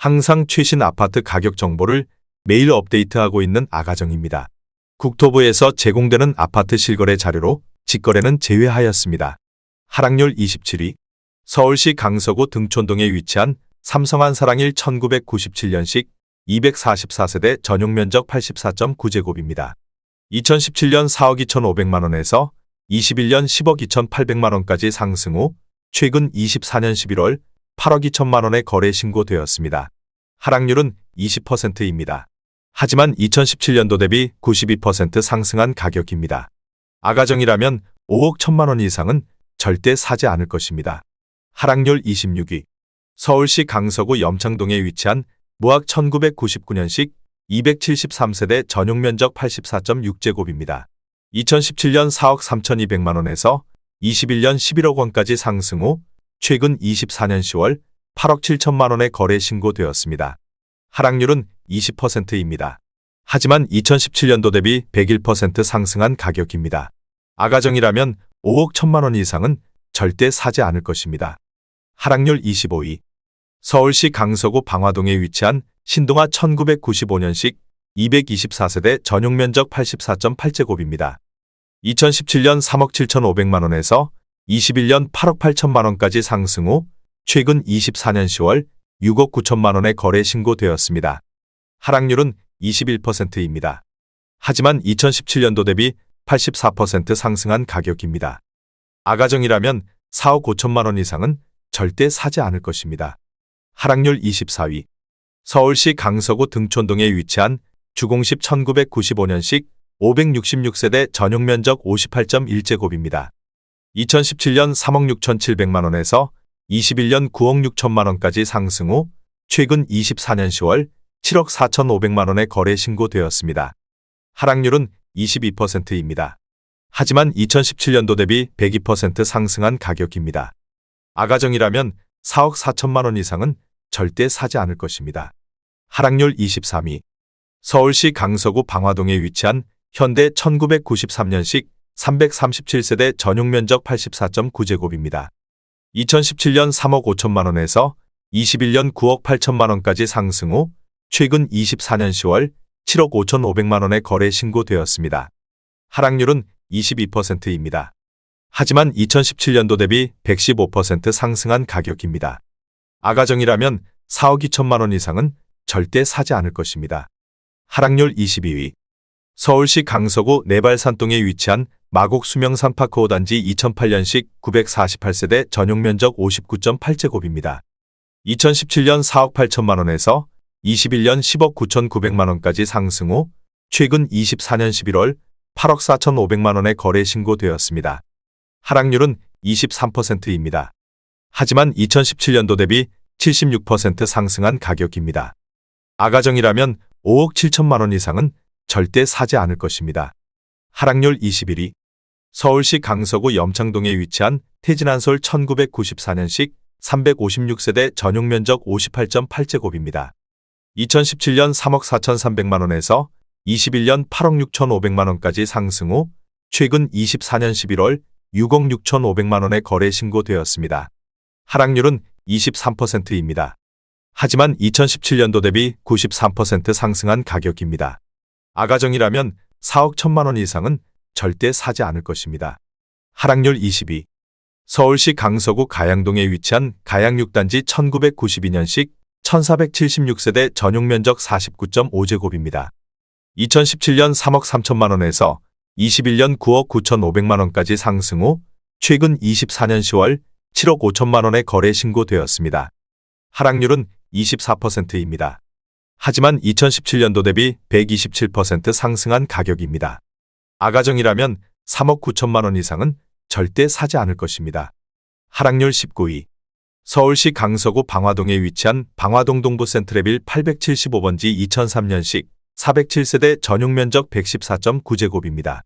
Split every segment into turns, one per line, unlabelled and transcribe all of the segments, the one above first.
항상 최신 아파트 가격 정보를 매일 업데이트하고 있는 아가정입니다. 국토부에서 제공되는 아파트 실거래 자료로 직거래는 제외하였습니다. 하락률 27위. 서울시 강서구 등촌동에 위치한 삼성한 사랑일 1997년식 244세대 전용면적 84.9제곱입니다. 2017년 4억 2,500만 원에서 21년 10억 2,800만 원까지 상승 후 최근 24년 11월 8억 2천만 원에 거래 신고되었습니다. 하락률은 20%입니다. 하지만 2017년도 대비 92% 상승한 가격입니다. 아가정이라면 5억 1천만 원 이상은 절대 사지 않을 것입니다. 하락률 26위. 서울시 강서구 염창동에 위치한 무학 1999년식 273세대 전용면적 84.6제곱입니다. 2017년 4억 3,200만 원에서 21년 11억 원까지 상승 후 최근 24년 10월 8억 7천만 원에 거래 신고되었습니다. 하락률은 20%입니다. 하지만 2017년도 대비 101% 상승한 가격입니다. 아가정이라면 5억 1천만 원 이상은 절대 사지 않을 것입니다. 하락률 25위. 서울시 강서구 방화동에 위치한 신동아 1995년식 224세대 전용면적 84.8제곱입니다. 2017년 3억 7,500만 원에서 21년 8억 8천만 원까지 상승 후 최근 24년 10월 6억 9천만 원에 거래 신고되었습니다. 하락률은 21%입니다. 하지만 2017년도 대비 84% 상승한 가격입니다. 아가정이라면 4억 5천만 원 이상은 절대 사지 않을 것입니다. 하락률 24위. 서울시 강서구 등촌동에 위치한 주공십 1995년식 566세대 전용면적 58.1제곱입니다. 2017년 3억 6,700만 원에서 21년 9억 6천만 원까지 상승 후 최근 24년 10월 7억 4,500만 원에 거래 신고되었습니다. 하락률은 22%입니다. 하지만 2017년도 대비 102% 상승한 가격입니다. 아가정이라면 4억 4천만 원 이상은 절대 사지 않을 것입니다. 하락률 23위. 서울시 강서구 방화동에 위치한 현대 1993년식 337세대 전용면적 84.9제곱입니다. 2017년 3억 5천만 원에서 21년 9억 8천만 원까지 상승 후 최근 24년 10월 7억 5,500만 원에 거래 신고되었습니다. 하락률은 22%입니다. 하지만 2017년도 대비 115% 상승한 가격입니다. 아가정이라면 4억 2천만 원 이상은 절대 사지 않을 것입니다. 하락률 22위. 서울시 강서구 내발산동에 위치한 마곡 수명산파크 5단지 2008년식 948세대 전용면적 59.8제곱입니다. 2017년 4억 8천만 원에서 21년 10억 9,900만 원까지 상승 후 최근 24년 11월 8억 4,500만 원에 거래 신고되었습니다. 하락률은 23%입니다. 하지만 2017년도 대비 76% 상승한 가격입니다. 아가정이라면 5억 7천만 원 이상은 절대 사지 않을 것입니다. 하락률 21위. 서울시 강서구 염창동에 위치한 태진한솔 1994년식 356세대 전용면적 58.8제곱입니다. 2017년 3억 4,300만 원에서 21년 8억 6,500만 원까지 상승 후 최근 24년 11월 6억 6,500만 원에 거래 신고되었습니다. 하락률은 23%입니다. 하지만 2017년도 대비 93% 상승한 가격입니다. 아가정이라면 4억 1천만 원 이상은 절대 사지 않을 것입니다. 하락률 22. 서울시 강서구 가양동에 위치한 가양 6단지 1992년식 1476세대 전용면적 49.5제곱입니다. 2017년 3억 3천만 원에서 21년 9억 9,500만 원까지 상승 후 최근 24년 10월 7억 5천만 원에 거래 신고되었습니다. 하락률은 24%입니다. 하지만 2017년도 대비 127% 상승한 가격입니다. 아가정이라면 3억 9천만 원 이상은 절대 사지 않을 것입니다. 하락률 19위. 서울시 강서구 방화동에 위치한 방화동 동부 센트레빌 875번지 2003년식 407세대 전용면적 114.9제곱입니다.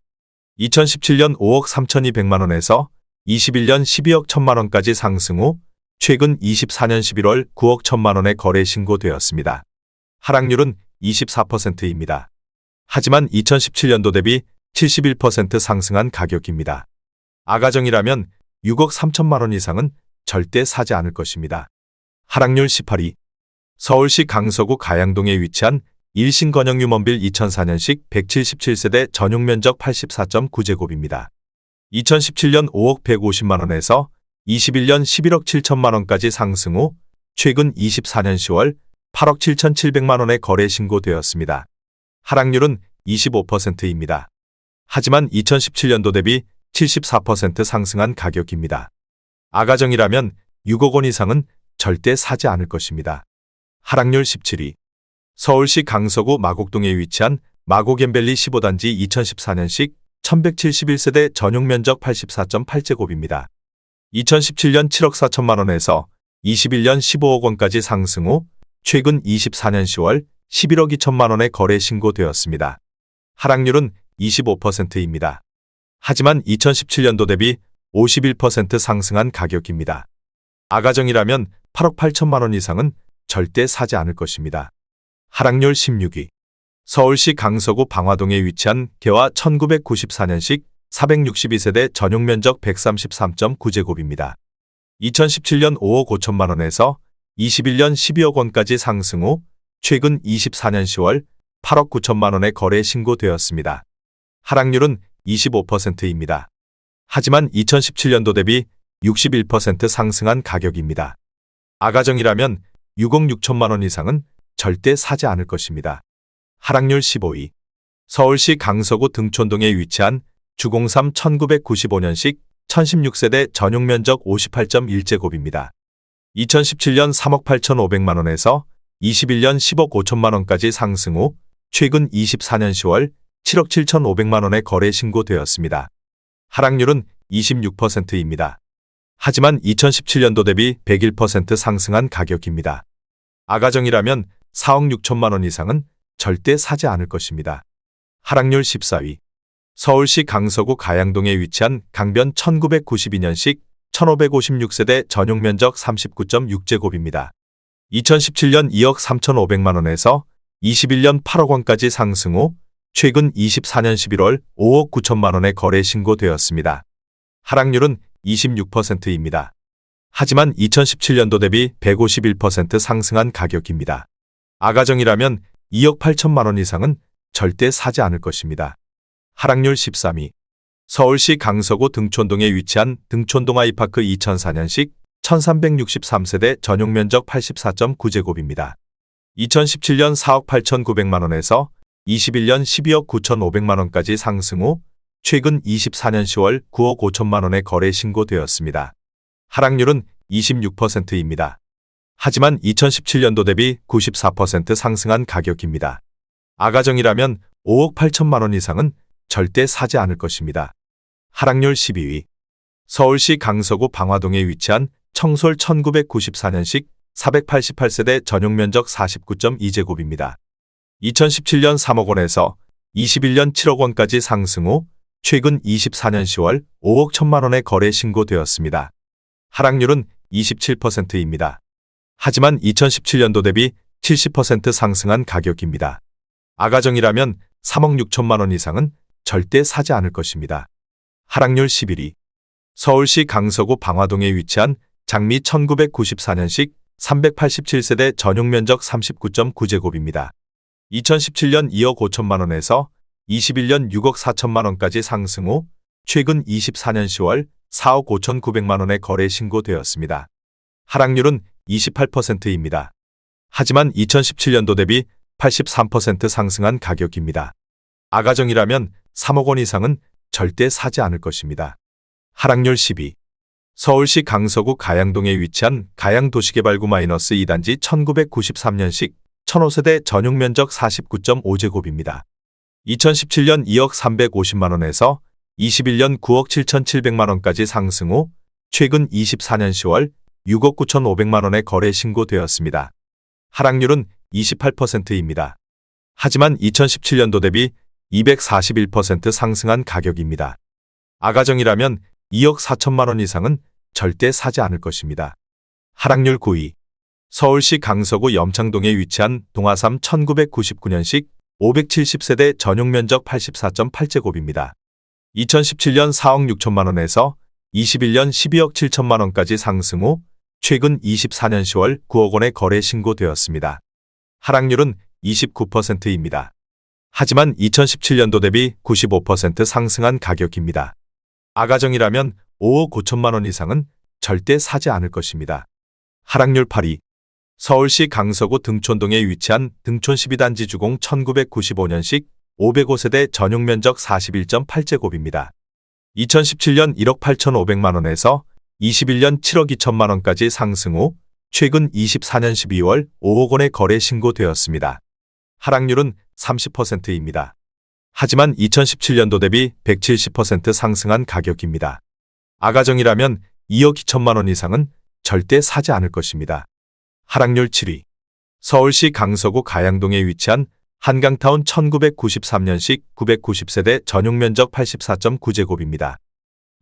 2017년 5억 3,200만 원에서 21년 12억 1천만 원까지 상승 후 최근 24년 11월 9억 1천만 원에 거래 신고되었습니다. 하락률은 24%입니다. 하지만 2017년도 대비 71% 상승한 가격입니다. 아가정이라면 6억 3천만 원 이상은 절대 사지 않을 것입니다. 하락률 18위. 서울시 강서구 가양동에 위치한 일신건영유먼빌 2004년식 177세대 전용 면적 84.9제곱입니다. 2017년 5억 150만원에서 21년 11억 7천만원까지 상승 후 최근 24년 10월 8억 7,700만원에 거래 신고되었습니다. 하락률은 25%입니다. 하지만 2017년도 대비 74% 상승한 가격입니다. 아가정이라면 6억 원 이상은 절대 사지 않을 것입니다. 하락률 17위. 서울시 강서구 마곡동에 위치한 마곡엔밸리 15단지 2014년식 1171세대 전용 면적 84.8제곱입니다. 2017년 7억 4천만원에서 21년 15억 원까지 상승 후 최근 24년 10월 11억 2천만원에 거래 신고되었습니다. 하락률은 25%입니다. 하지만 2017년도 대비 51% 상승한 가격입니다. 아가정이라면 8억 8천만원 이상은 절대 사지 않을 것입니다. 하락률 16위. 서울시 강서구 방화동에 위치한 개화 1994년식 462세대 전용 면적 133.9제곱입니다. 2017년 5억 5천만원에서 21년 12억 원까지 상승 후 최근 24년 10월 8억 9천만원에 거래 신고되었습니다. 하락률은 25%입니다. 하지만 2017년도 대비 61% 상승한 가격입니다. 아가정이라면 6억 6천만원 이상은 절대 사지 않을 것입니다. 하락률 15위. 서울시 강서구 등촌동에 위치한 주공삼 1995년식 1016세대 전용 면적 58.1제곱입니다. 2017년 3억 8,500만원에서 21년 10억 5천만원까지 상승 후 최근 24년 10월 7억 7,500만원에 거래 신고되었습니다. 하락률은 26%입니다. 하지만 2017년도 대비 101% 상승한 가격입니다. 아가정이라면 4억 6천만원 이상은 절대 사지 않을 것입니다. 하락률 14위. 서울시 강서구 가양동에 위치한 강변 1992년식 1556세대 전용 면적 39.6제곱입니다. 2017년 2억 3,500만원에서 21년 8억 원까지 상승 후 최근 24년 11월 5억 9천만원에 거래 신고되었습니다. 하락률은 26%입니다. 하지만 2017년도 대비 151% 상승한 가격입니다. 아가정이라면 2억 8천만원 이상은 절대 사지 않을 것입니다. 하락률 13위. 서울시 강서구 등촌동에 위치한 등촌동 아이파크 2004년식 1363세대 전용 면적 84.9제곱입니다. 2017년 4억 8,900만원에서 21년 12억 9,500만원까지 상승 후 최근 24년 10월 9억 5천만원에 거래 신고되었습니다. 하락률은 26%입니다. 하지만 2017년도 대비 94% 상승한 가격입니다. 아가정이라면 5억 8천만원 이상은 절대 사지 않을 것입니다. 하락률 12위. 서울시 강서구 방화동에 위치한 청솔 1994년식 488세대 전용 면적 49.2제곱입니다. 2017년 3억 원에서 21년 7억 원까지 상승 후 최근 24년 10월 5억 1천만원에 거래 신고되었습니다. 하락률은 27%입니다. 하지만 2017년도 대비 70% 상승한 가격입니다. 아가정이라면 3억 6천만원 이상은 절대 사지 않을 것입니다. 하락률 11위. 서울시 강서구 방화동에 위치한 장미 1994년식 387세대 전용 면적 39.9제곱입니다. 2017년 2억 5천만원에서 21년 6억 4천만원까지 상승 후 최근 24년 10월 4억 5,900만원에 거래 신고되었습니다. 하락률은 28%입니다. 하지만 2017년도 대비 83% 상승한 가격입니다. 아가정이라면 3억 원 이상은 절대 사지 않을 것입니다. 하락률 10위. 서울시 강서구 가양동에 위치한 가양도시개발구 -2단지 1993년식 1005세대 전용 면적 49.5제곱입니다. 2017년 2억 350만원에서 21년 9억 7,700만원까지 상승 후 최근 24년 10월 6억 9,500만원에 거래 신고되었습니다. 하락률은 28%입니다. 하지만 2017년도 대비 241% 상승한 가격입니다. 아가정이라면 2억 4천만원 이상은 절대 사지 않을 것입니다. 하락률 9위. 서울시 강서구 염창동에 위치한 동화삼 1999년식 570세대 전용 면적 84.8제곱입니다. 2017년 4억 6천만원에서 21년 12억 7천만원까지 상승 후 최근 24년 10월 9억 원의 거래 신고되었습니다. 하락률은 29%입니다. 하지만 2017년도 대비 95% 상승한 가격입니다. 아가정이라면 5억 5천만 원 이상은 절대 사지 않을 것입니다. 하락률 8위. 서울시 강서구 등촌동에 위치한 등촌 12단지 주공 1995년식 505세대 전용 면적 41.8제곱입니다. 2017년 1억 8,500만 원에서 21년 7억 2천만 원까지 상승 후 최근 24년 12월 5억 원의 거래 신고되었습니다. 하락률은 30%입니다. 하지만 2017년도 대비 170% 상승한 가격입니다. 아가정이라면 2억 2천만 원 이상은 절대 사지 않을 것입니다. 하락률 7위. 서울시 강서구 가양동에 위치한 한강타운 1993년식 990세대 전용 면적 84.9제곱입니다.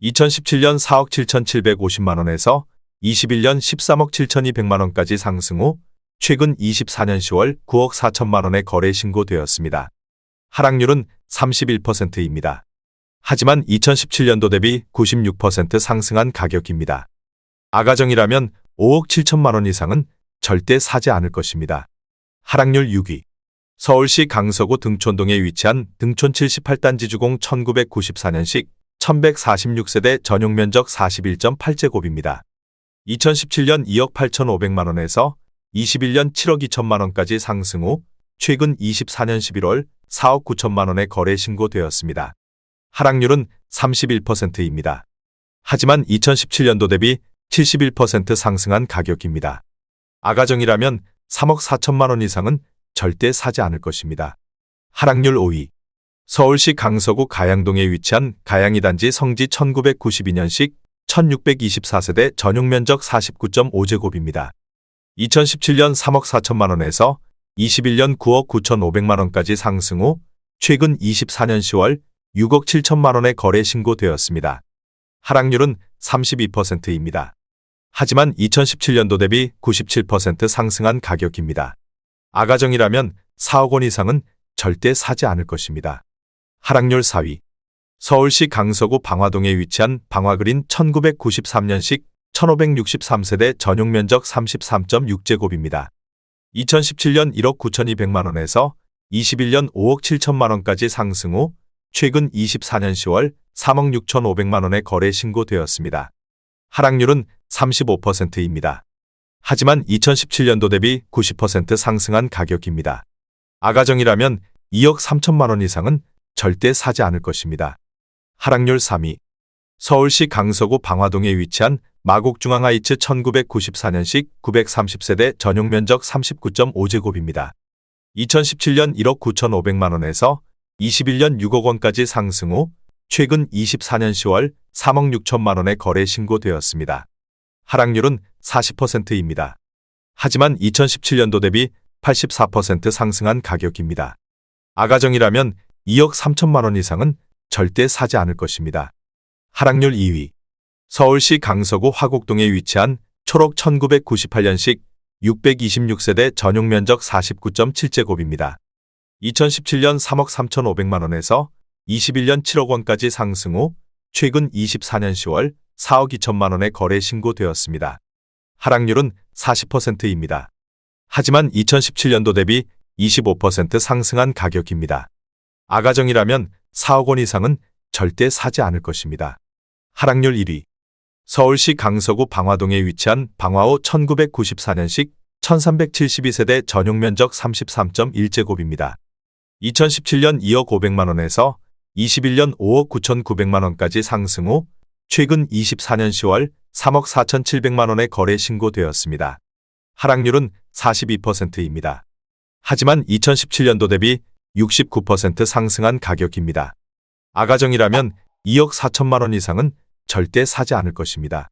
2017년 4억 7,750만 원에서 21년 13억 7,200만 원까지 상승 후 최근 24년 10월 9억 4천만 원의 거래 신고되었습니다. 하락률은 31%입니다. 하지만 2017년도 대비 96% 상승한 가격입니다. 아가정이라면 5억 7천만 원 이상은 절대 사지 않을 것입니다. 하락률 6위. 서울시 강서구 등촌동에 위치한 등촌 78단지 주공 1994년식 1146세대 전용 면적 41.8제곱입니다. 2017년 2억 8,500만 원에서 21년 7억 2천만 원까지 상승 후 최근 24년 11월 4억 9천만 원의 거래 신고되었습니다. 하락률은 31%입니다. 하지만 2017년도 대비 71% 상승한 가격입니다. 아가정이라면 3억 4천만 원 이상은 절대 사지 않을 것입니다. 하락률 5위. 서울시 강서구 가양동에 위치한 가양이 단지 성지 1992년식 1624세대 전용 면적 49.5제곱입니다. 2017년 3억 4천만 원에서 21년 9억 9,500만 원까지 상승 후 최근 24년 10월 6억 7천만 원의 거래 신고되었습니다. 하락률은 32%입니다. 하지만 2017년도 대비 97% 상승한 가격입니다. 아가정이라면 4억 원 이상은 절대 사지 않을 것입니다. 하락률 4위. 서울시 강서구 방화동에 위치한 방화그린 1993년식 1563세대 전용 면적 33.6제곱입니다. 2017년 1억 9,200만 원에서 21년 5억 7천만 원까지 상승 후 최근 24년 10월 3억 6,500만 원의 거래 신고되었습니다. 하락률은 35%입니다. 하지만 2017년도 대비 90% 상승한 가격입니다. 아가정이라면 2억 3천만 원 이상은 절대 사지 않을 것입니다. 하락률 3위. 서울시 강서구 방화동에 위치한 마곡중앙하이츠 1994년식 930세대 전용 면적 39.5제곱입니다. 2017년 1억 9,500만 원에서 21년 6억 원까지 상승 후 최근 24년 10월 3억 6천만 원의 거래 신고되었습니다. 하락률은 40%입니다. 하지만 2017년도 대비 84% 상승한 가격입니다. 아가정이라면 2억 3천만 원 이상은 절대 사지 않을 것입니다. 하락률 2위. 서울시 강서구 화곡동에 위치한 초록 1998년식 626세대 전용 면적 49.7제곱입니다. 2017년 3억 3,500만 원에서 21년 7억 원까지 상승 후 최근 24년 10월 4억 2천만 원의 거래 신고되었습니다. 하락률은 40%입니다. 하지만 2017년도 대비 25% 상승한 가격입니다. 아가정이라면 4억 원 이상은 절대 사지 않을 것입니다. 하락률 1위. 서울시 강서구 방화동에 위치한 방화호 1994년식 1372세대 전용 면적 33.1제곱입니다. 2017년 2억 500만 원에서 21년 5억 9,900만 원까지 상승 후 최근 24년 10월 3억 4,700만 원의 거래 신고되었습니다. 하락률은 42%입니다. 하지만 2017년도 대비 69% 상승한 가격입니다. 아가정이라면 2억 4천만 원 이상은 절대 사지 않을 것입니다.